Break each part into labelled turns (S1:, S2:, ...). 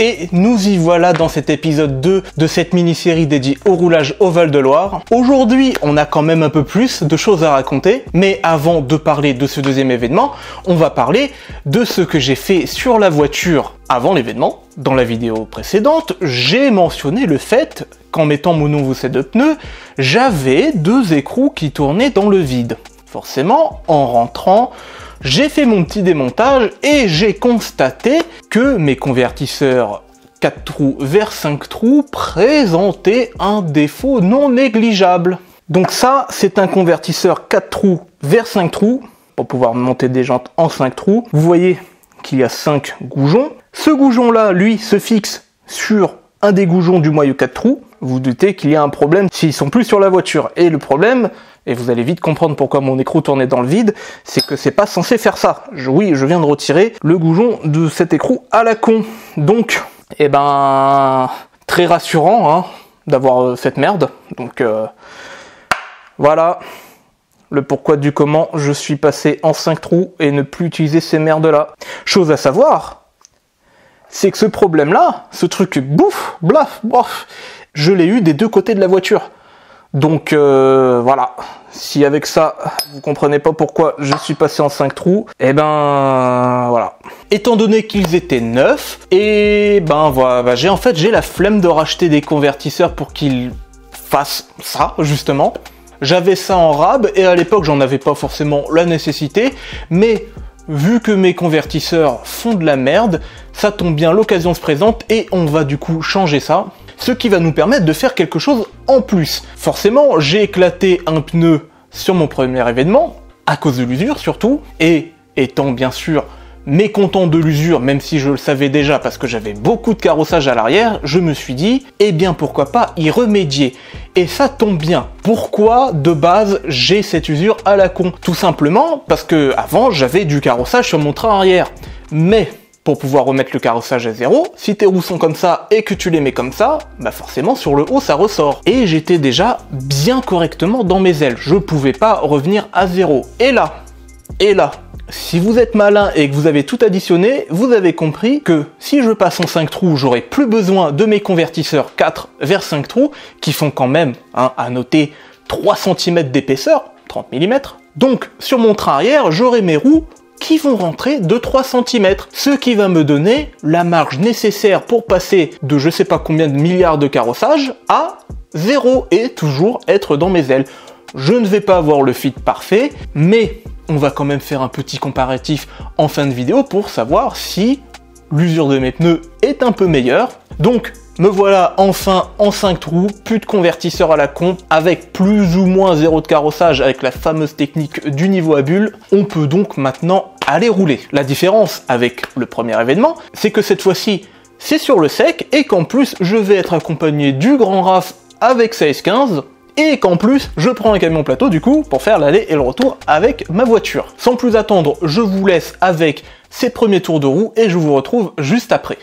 S1: et nous y voilà dans cet épisode 2 de cette mini-série dédiée au roulage au Val-de-Loire. Aujourd'hui, on a quand même un peu plus de choses à raconter, mais avant de parler de ce deuxième événement, on va parler de ce que j'ai fait sur la voiture avant l'événement. Dans la vidéo précédente, j'ai mentionné le fait qu'en mettant mon nouveau set de pneus, j'avais 2 écrous qui tournaient dans le vide. Forcément, en rentrant, j'ai fait mon petit démontage et j'ai constaté que mes convertisseurs 4 trous vers 5 trous présentaient un défaut non négligeable. Donc ça, c'est un convertisseur 4 trous vers 5 trous, pour pouvoir monter des jantes en 5 trous. Vous voyez qu'il y a 5 goujons. Ce goujon-là, lui, se fixe sur un des goujons du moyeu 4 trous. Vous doutez qu'il y a un problème s'ils sont plus sur la voiture. Et le problème, et vous allez vite comprendre pourquoi mon écrou tournait dans le vide, c'est que c'est pas censé faire ça. Oui, je viens de retirer le goujon de cet écrou à la con. Donc, très rassurant hein, d'avoir cette merde. Donc, voilà le pourquoi du comment je suis passé en 5 trous et ne plus utiliser ces merdes-là. Chose à savoir, c'est que ce problème-là, ce truc bouf, blaf, bof, je l'ai eu des 2 côtés de la voiture. Donc voilà, si avec ça, vous comprenez pas pourquoi je suis passé en 5 trous, voilà. Étant donné qu'ils étaient neufs, voilà, j'ai la flemme de racheter des convertisseurs pour qu'ils fassent ça, justement. J'avais ça en rab, et à l'époque, j'en avais pas forcément la nécessité, mais vu que mes convertisseurs font de la merde, ça tombe bien, l'occasion se présente, et on va du coup changer ça. Ce qui va nous permettre de faire quelque chose en plus. Forcément, j'ai éclaté un pneu sur mon premier événement, à cause de l'usure surtout, et étant bien sûr mécontent de l'usure, même si je le savais déjà parce que j'avais beaucoup de carrossage à l'arrière, je me suis dit, pourquoi pas y remédier. Et ça tombe bien. Pourquoi, de base, j'ai cette usure à la con? Tout simplement parce que avant j'avais du carrossage sur mon train arrière. Mais pour pouvoir remettre le carrossage à zéro, si tes roues sont comme ça et que tu les mets comme ça, forcément sur le haut ça ressort. Et j'étais déjà bien correctement dans mes ailes, je pouvais pas revenir à zéro. Et là, si vous êtes malin et que vous avez tout additionné, vous avez compris que si je passe en 5 trous, j'aurai plus besoin de mes convertisseurs 4 vers 5 trous, qui font quand même, à noter, 3 cm d'épaisseur, 30 mm. Donc sur mon train arrière, j'aurai mes roues qui vont rentrer de 3 cm, ce qui va me donner la marge nécessaire pour passer de je sais pas combien de milliards de carrossage à 0 et toujours être dans mes ailes. Je ne vais pas avoir le fit parfait, mais on va quand même faire un petit comparatif en fin de vidéo pour savoir si l'usure de mes pneus est un peu meilleure. Donc, me voilà enfin en 5 trous, plus de convertisseur à la con, avec plus ou moins 0 de carrossage avec la fameuse technique du niveau à bulle. On peut donc maintenant aller rouler. La différence avec le premier événement, c'est que cette fois-ci, c'est sur le sec et qu'en plus, je vais être accompagné du Grand RAF avec sa S15, et qu'en plus, je prends un camion plateau du coup pour faire l'aller et le retour avec ma voiture. Sans plus attendre, je vous laisse avec ces premiers tours de roue et je vous retrouve juste après.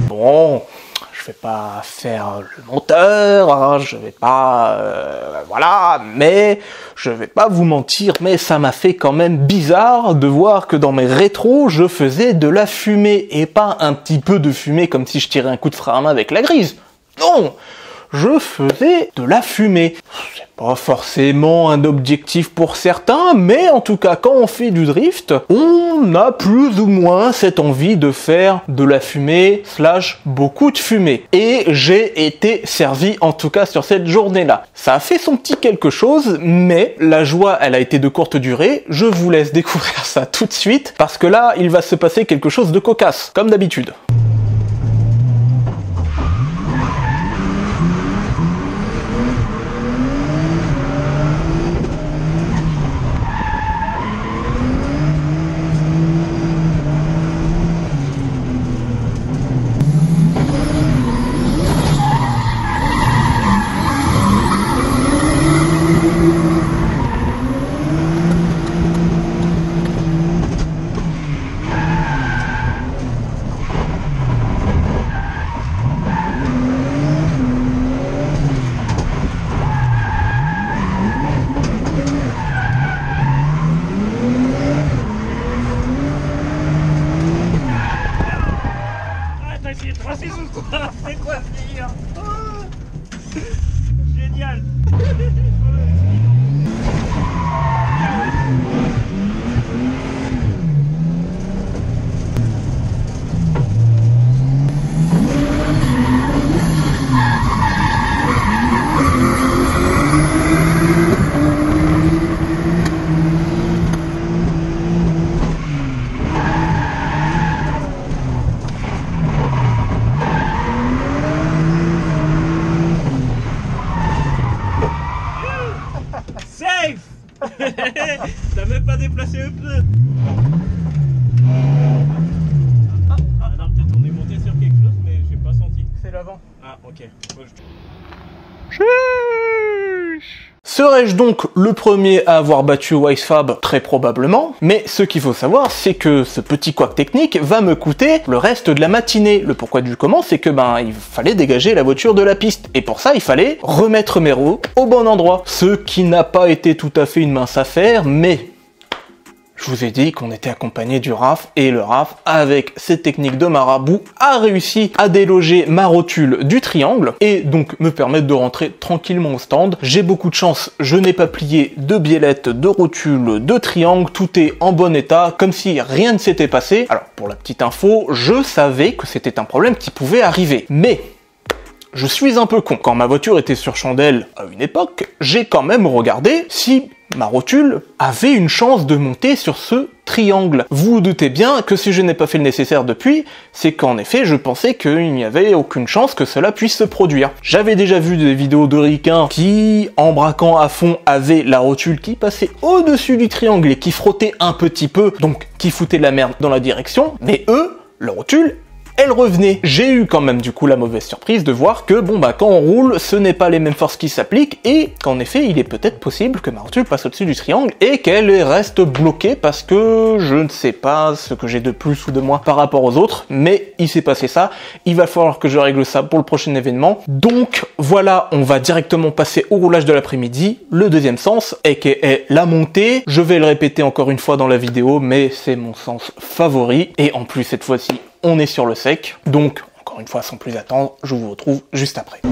S1: Bon, je vais pas faire le monteur, hein, je vais pas... voilà, mais je vais pas vous mentir, mais ça m'a fait quand même bizarre de voir que dans mes rétros, je faisais de la fumée, et pas un petit peu de fumée comme si je tirais un coup de frein à main avec la grise. Non, je faisais de la fumée. C'est pas forcément un objectif pour certains, mais en tout cas, quand on fait du drift, on a plus ou moins cette envie de faire de la fumée / beaucoup de fumée. Et j'ai été servi, en tout cas sur cette journée-là. Ça a fait son petit quelque chose, mais la joie, elle a été de courte durée. Je vous laisse découvrir ça tout de suite, parce que là, il va se passer quelque chose de cocasse, comme d'habitude.
S2: C'est quoi ce délire? Oh, génial. T'as même pas déplacé le pneu. Alors peut-être on est monté sur quelque chose mais j'ai pas senti.
S1: C'est l'avant.
S2: Ah ok.
S1: Serais-je donc le premier à avoir battu Wisefab? Très probablement, mais ce qu'il faut savoir, c'est que ce petit couac technique va me coûter le reste de la matinée. Le pourquoi du comment, c'est que il fallait dégager la voiture de la piste, et pour ça il fallait remettre mes roues au bon endroit. Ce qui n'a pas été tout à fait une mince affaire, mais... je vous ai dit qu'on était accompagné du RAF, et le RAF, avec cette technique de marabout, a réussi à déloger ma rotule du triangle, et donc me permettre de rentrer tranquillement au stand. J'ai beaucoup de chance, je n'ai pas plié de biellette, de rotule, de triangle, tout est en bon état, comme si rien ne s'était passé. Alors, pour la petite info, je savais que c'était un problème qui pouvait arriver, mais... je suis un peu con. Quand ma voiture était sur chandelle à une époque, j'ai quand même regardé si ma rotule avait une chance de monter sur ce triangle. Vous vous doutez bien que si je n'ai pas fait le nécessaire depuis, c'est qu'en effet je pensais qu'il n'y avait aucune chance que cela puisse se produire. J'avais déjà vu des vidéos de ricains qui, en braquant à fond, avaient la rotule qui passait au-dessus du triangle et qui frottait un petit peu, donc qui foutait de la merde dans la direction, mais eux, la rotule, elle revenait. J'ai eu quand même du coup la mauvaise surprise de voir que quand on roule, ce n'est pas les mêmes forces qui s'appliquent et qu'en effet il est peut-être possible que ma rotule passe au-dessus du triangle et qu'elle reste bloquée parce que je ne sais pas ce que j'ai de plus ou de moins par rapport aux autres, mais il s'est passé ça, il va falloir que je règle ça pour le prochain événement. Donc voilà, on va directement passer au roulage de l'après-midi, le deuxième sens, aka la montée. Je vais le répéter encore une fois dans la vidéo, mais c'est mon sens favori et en plus cette fois-ci on est sur le sec, donc encore une fois sans plus attendre, je vous retrouve juste après.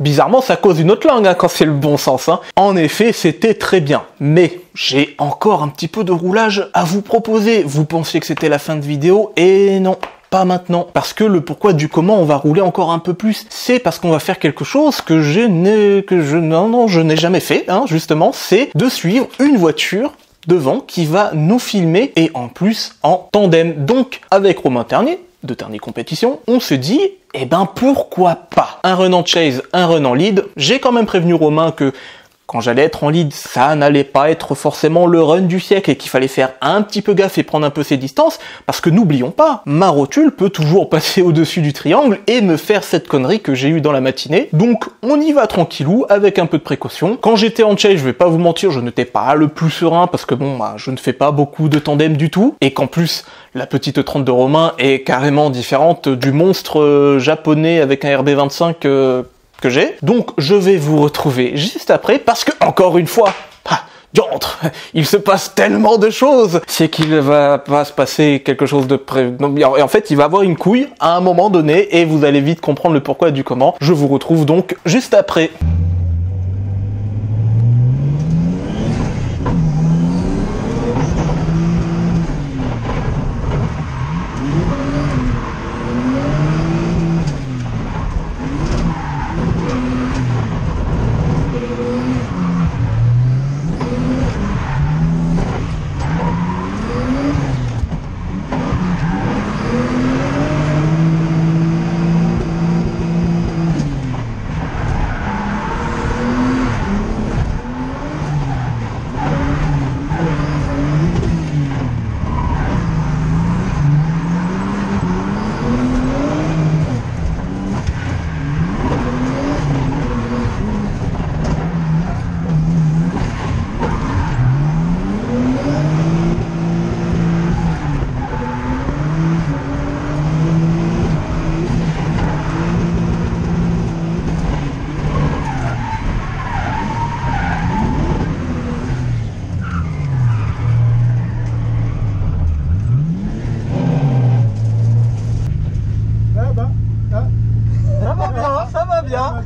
S1: Bizarrement, ça cause une autre langue hein, quand c'est le bon sens. Hein. En effet, c'était très bien. Mais j'ai encore un petit peu de roulage à vous proposer. Vous pensiez que c'était la fin de vidéo, et non. Pas maintenant. Parce que le pourquoi du comment on va rouler encore un peu plus, c'est parce qu'on va faire quelque chose que je n'ai jamais fait, hein, justement, c'est de suivre une voiture devant qui va nous filmer et en plus en tandem. Donc, avec Romain Ternier, de Ternier Compétition, on se dit, eh ben pourquoi pas un run en chase, un run en lead. J'ai quand même prévenu Romain que quand j'allais être en lead, ça n'allait pas être forcément le run du siècle et qu'il fallait faire un petit peu gaffe et prendre un peu ses distances, parce que n'oublions pas, ma rotule peut toujours passer au-dessus du triangle et me faire cette connerie que j'ai eue dans la matinée. Donc on y va tranquillou, avec un peu de précaution. Quand j'étais en chase, je vais pas vous mentir, je n'étais pas le plus serein, parce que bon, bah, je ne fais pas beaucoup de tandem du tout, et qu'en plus, la petite 30 de Romain est carrément différente du monstre japonais avec un RB25 que j'ai. Donc je vais vous retrouver juste après parce que, encore une fois, diantre, il se passe tellement de choses, c'est qu'il va pas se passer quelque chose de et en fait il va avoir une couille à un moment donné et vous allez vite comprendre le pourquoi et du comment. Je vous retrouve donc juste après.
S2: Ça va bien.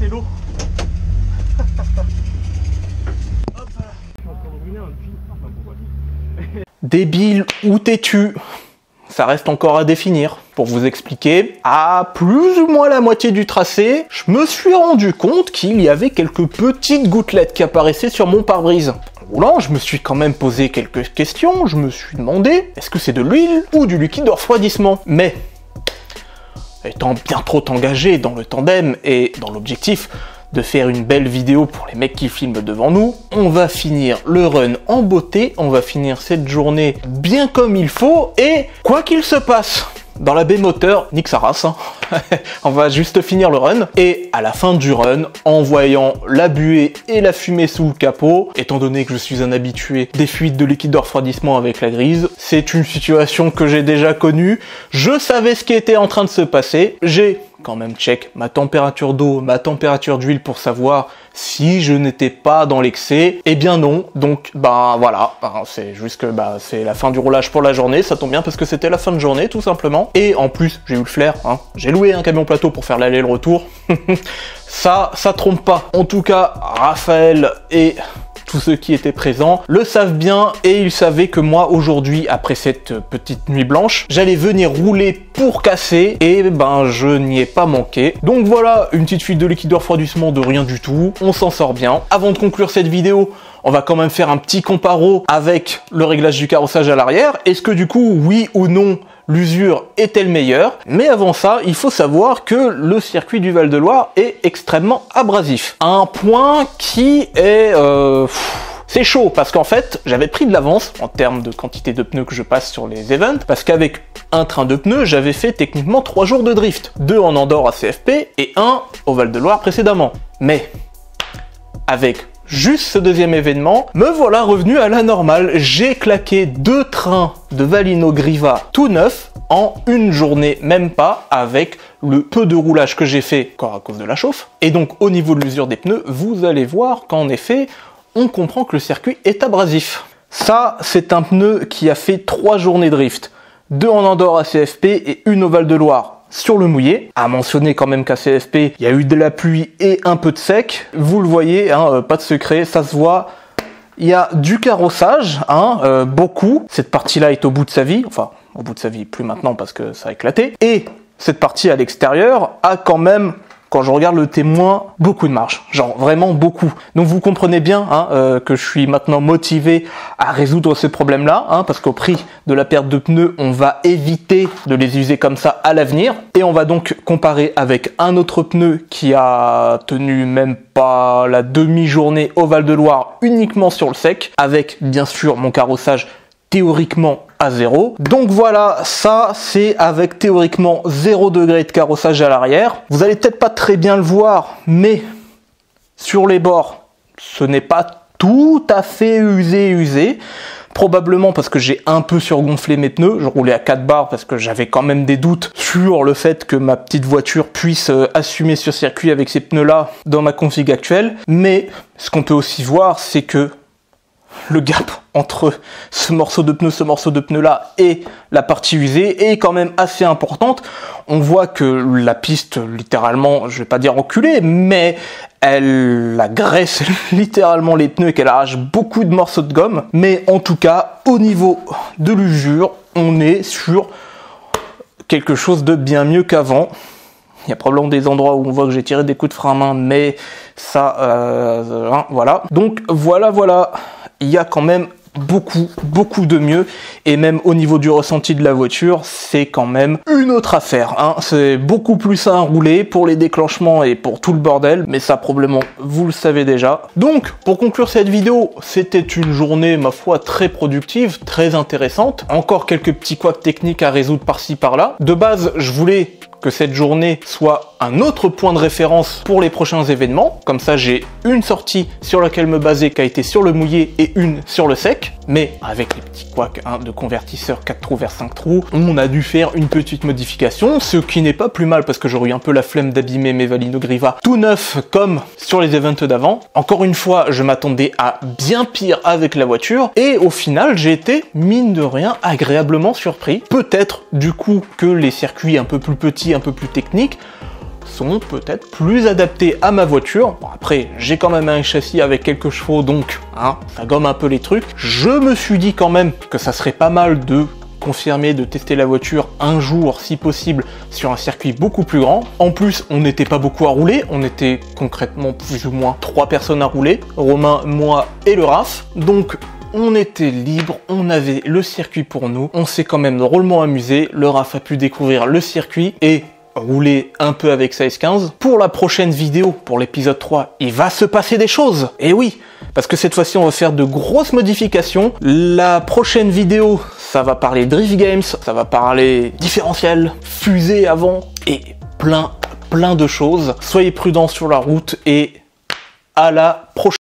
S2: C'est lourd.
S1: Débile ou têtu, ça reste encore à définir. Pour vous expliquer, à plus ou moins la moitié du tracé, je me suis rendu compte qu'il y avait quelques petites gouttelettes qui apparaissaient sur mon pare-brise. En roulant, je me suis quand même posé quelques questions, je me suis demandé, est-ce que c'est de l'huile ou du liquide de refroidissement? Mais, étant bien trop engagé dans le tandem et dans l'objectif de faire une belle vidéo pour les mecs qui filment devant nous, on va finir le run en beauté, on va finir cette journée bien comme il faut, et quoi qu'il se passe dans la baie moteur, nique sa race, hein. On va juste finir le run, et à la fin du run, en voyant la buée et la fumée sous le capot, étant donné que je suis un habitué des fuites de liquide de refroidissement avec la grise, c'est une situation que j'ai déjà connue, je savais ce qui était en train de se passer, j'ai quand même check ma température d'eau, ma température d'huile pour savoir si je n'étais pas dans l'excès. Eh bien non, donc bah voilà, c'est juste que bah, c'est la fin du roulage pour la journée, ça tombe bien parce que c'était la fin de journée tout simplement. Et en plus, j'ai eu le flair, hein. J'ai loué un camion plateau pour faire l'aller et le retour. Ça trompe pas. En tout cas, Raphaël et tous ceux qui étaient présents le savent bien et ils savaient que moi aujourd'hui, après cette petite nuit blanche, j'allais venir rouler pour casser et ben je n'y ai pas manqué. Donc voilà, une petite fuite de liquide de refroidissement de rien du tout, on s'en sort bien. Avant de conclure cette vidéo, on va quand même faire un petit comparo avec le réglage du carrossage à l'arrière. Est-ce que du coup, oui ou non, l'usure est-elle meilleure? Mais avant ça, il faut savoir que le circuit du Val-de-Loire est extrêmement abrasif. Un point qui est... c'est chaud, parce qu'en fait, j'avais pris de l'avance en termes de quantité de pneus que je passe sur les events, parce qu'avec un train de pneus, j'avais fait techniquement 3 jours de drift. 2 en Andorre à CFP et 1 au Val-de-Loire précédemment. Mais, avec juste ce deuxième événement, me voilà revenu à la normale. J'ai claqué 2 trains de Valino Griva tout neufs en une journée, même pas, avec le peu de roulage que j'ai fait encore à cause de la chauffe. Et donc au niveau de l'usure des pneus, vous allez voir qu'en effet, on comprend que le circuit est abrasif. Ça, c'est un pneu qui a fait 3 journées drift. 2 en Andorre à CFP et 1 au Val-de-Loire sur le mouillé. À mentionner quand même qu'à CFP, il y a eu de la pluie et un peu de sec. Vous le voyez, hein, pas de secret, ça se voit. Il y a du carrossage, hein, beaucoup. Cette partie-là est au bout de sa vie. Enfin, au bout de sa vie, plus maintenant parce que ça a éclaté. Et cette partie à l'extérieur a quand même... Quand je regarde le témoin, beaucoup de marge, genre vraiment beaucoup. Donc vous comprenez bien hein, que je suis maintenant motivé à résoudre ce problème-là, hein, parce qu'au prix de la perte de pneus, on va éviter de les user comme ça à l'avenir. Et on va donc comparer avec un autre pneu qui a tenu même pas la demi-journée au Val-de-Loire uniquement sur le sec, avec bien sûr mon carrossage théoriquement à 0. Donc voilà, ça c'est avec théoriquement 0 degré de carrossage à l'arrière. Vous allez peut-être pas très bien le voir, mais sur les bords, ce n'est pas tout à fait usé. Probablement parce que j'ai un peu surgonflé mes pneus. Je roulais à 4 bars parce que j'avais quand même des doutes sur le fait que ma petite voiture puisse assumer ce circuit avec ces pneus-là dans ma config actuelle. Mais ce qu'on peut aussi voir, c'est que le gap entre ce morceau de pneu là et la partie usée est quand même assez importante. On voit que la piste, littéralement, je vais pas dire enculée, mais elle agresse littéralement les pneus et qu'elle arrache beaucoup de morceaux de gomme. Mais en tout cas, au niveau de l'usure, on est sur quelque chose de bien mieux qu'avant. Il y a probablement des endroits où on voit que j'ai tiré des coups de frein à main, mais ça, voilà. Donc voilà. Il y a quand même beaucoup de mieux, et même au niveau du ressenti de la voiture, c'est quand même une autre affaire, hein. C'est beaucoup plus simple à rouler pour les déclenchements et pour tout le bordel, mais ça probablement vous le savez déjà. Donc pour conclure cette vidéo, c'était une journée ma foi très productive, très intéressante, encore quelques petits couacs techniques à résoudre par-ci par-là. De base, je voulais que cette journée soit un autre point de référence pour les prochains événements. Comme ça, j'ai une sortie sur laquelle me baser qui a été sur le mouillé et une sur le sec. Mais avec les petits couacs de convertisseur 4 trous vers 5 trous, on a dû faire une petite modification, ce qui n'est pas plus mal parce que j'aurais eu un peu la flemme d'abîmer mes Valino Griva tout neuf comme sur les events d'avant. Encore une fois, je m'attendais à bien pire avec la voiture et au final, j'ai été, mine de rien, agréablement surpris. Peut-être du coup que les circuits un peu plus petits, un peu plus techniques, sont peut-être plus adaptés à ma voiture. Bon, après, j'ai quand même un châssis avec quelques chevaux, donc hein, ça gomme un peu les trucs. Je me suis dit quand même que ça serait pas mal de confirmer, de tester la voiture un jour, si possible, sur un circuit beaucoup plus grand. En plus, on n'était pas beaucoup à rouler, on était concrètement plus ou moins 3 personnes à rouler, Romain, moi et le Raph. Donc, on était libre, on avait le circuit pour nous, on s'est quand même drôlement amusé, le Raph a pu découvrir le circuit et rouler un peu avec sa S15. Pour la prochaine vidéo, pour l'épisode 3, il va se passer des choses. Et oui, parce que cette fois-ci, on va faire de grosses modifications. La prochaine vidéo, ça va parler Drift Games, ça va parler différentiel, fusée avant, et plein de choses. Soyez prudents sur la route et à la prochaine.